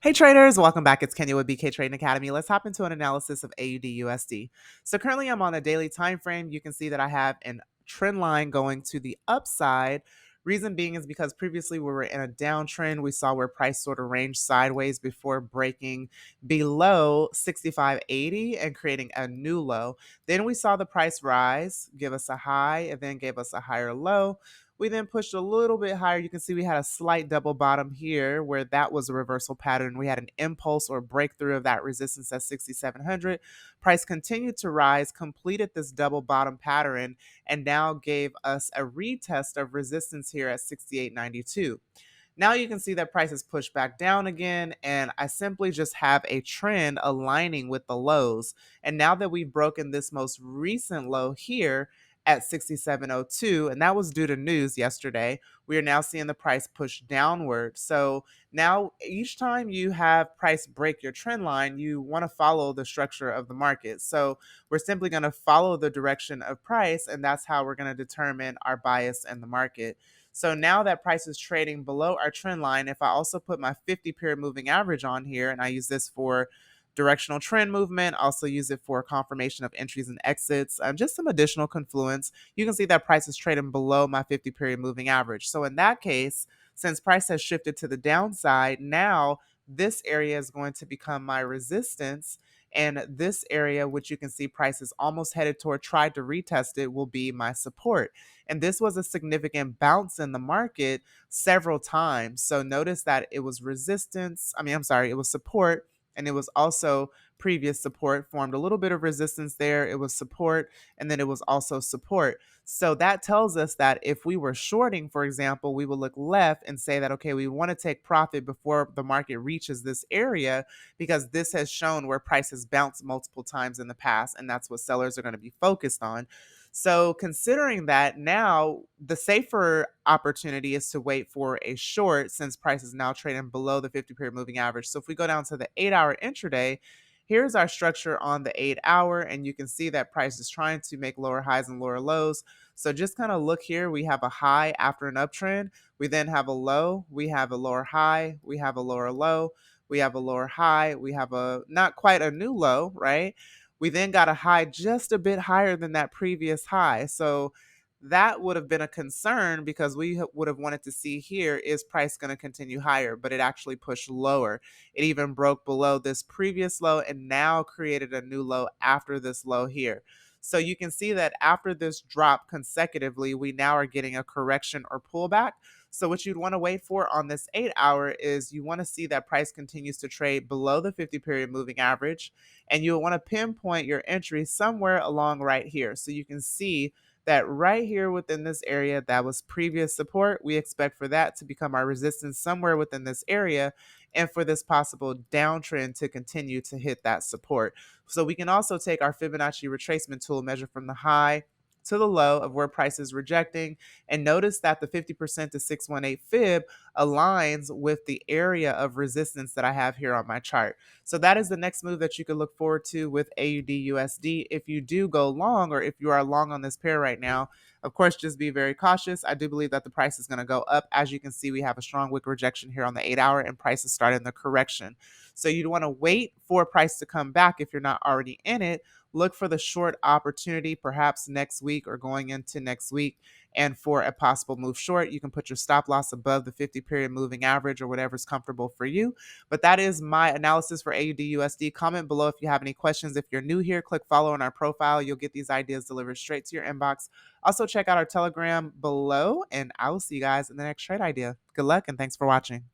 Hey traders, welcome back. It's Kenya with BK Trading Academy. Let's hop into an analysis of AUDUSD. So currently I'm on a daily time frame. You can see that I have a trend line going to the upside. Reason being is because previously we were in a downtrend. We saw where price sort of ranged sideways before breaking below 65.80 and creating a new low. Then we saw the price rise, give us a high, and then gave us a higher low. We then pushed a little bit higher. You can see we had a slight double bottom here where that was a reversal pattern. We had an impulse or breakthrough of that resistance at 6,700. Price continued to rise, completed this double bottom pattern, and now gave us a retest of resistance here at 68.92. Now you can see that price is pushed back down again, and I simply just have a trend aligning with the lows. And now that we've broken this most recent low here at 67.02, and that was due to news yesterday, we are now seeing the price push downward. So now each time you have price break your trend line, you want to follow the structure of the market. So we're simply going to follow the direction of price, and that's how we're going to determine our bias in the market. So now that price is trading below our trend line, if I also put my 50 period moving average on here, and I use this for directional trend movement, also use it for confirmation of entries and exits, just some additional confluence, you can see that price is trading below my 50 period moving average. So in that case, since price has shifted to the downside, now this area is going to become my resistance. And this area, which you can see price is almost headed toward, tried to retest it, will be my support. And this was a significant bounce in the market several times. So notice that it was resistance. It was support. And it was also previous support, formed a little bit of resistance there. It was support, and then it was also support. So that tells us that if we were shorting, for example, we would look left and say that, okay, we want to take profit before the market reaches this area, because this has shown where prices bounced multiple times in the past, and that's what sellers are going to be focused on. So considering that, now the safer opportunity is to wait for a short, since price is now trading below the 50 period moving average. So if we go down to the 8-hour intraday, here's our structure on the 8-hour, and you can see that price is trying to make lower highs and lower lows. So just kind of look here. We have a high after an uptrend. We then have a low. We have a lower high. We have a lower low. We have a lower high. We have a not quite a new low, right? We then got a high just a bit higher than that previous high. So that would have been a concern, because we would have wanted to see here, is price going to continue higher? But it actually pushed lower. It even broke below this previous low and now created a new low after this low here. So you can see that after this drop consecutively, we now are getting a correction or pullback. So what you'd want to wait for on this 8-hour is you want to see that price continues to trade below the 50 period moving average, and you'll want to pinpoint your entry somewhere along right here. So you can see that right here within this area, that was previous support. We expect for that to become our resistance somewhere within this area, and for this possible downtrend to continue to hit that support. So we can also take our Fibonacci retracement tool, measure from the high to the low of where price is rejecting, and notice that the 50% to 618 fib aligns with the area of resistance that I have here on my chart. So that is the next move that you can look forward to with AUD/USD. If you do go long, or if you are long on this pair right now, of course, just be very cautious. I do believe that the price is going to go up. As you can see, we have a strong wick rejection here on the 8-hour, and price is starting the correction. So you'd want to wait for price to come back if you're not already in it. Look for the short opportunity, perhaps next week or going into next week. And for a possible move short, you can put your stop loss above the 50 period moving average or whatever's comfortable for you. But that is my analysis for AUD/USD. Comment below if you have any questions. If you're new here, click follow on our profile. You'll get these ideas delivered straight to your inbox. Also, check out our Telegram below, and I will see you guys in the next trade idea. Good luck, and thanks for watching.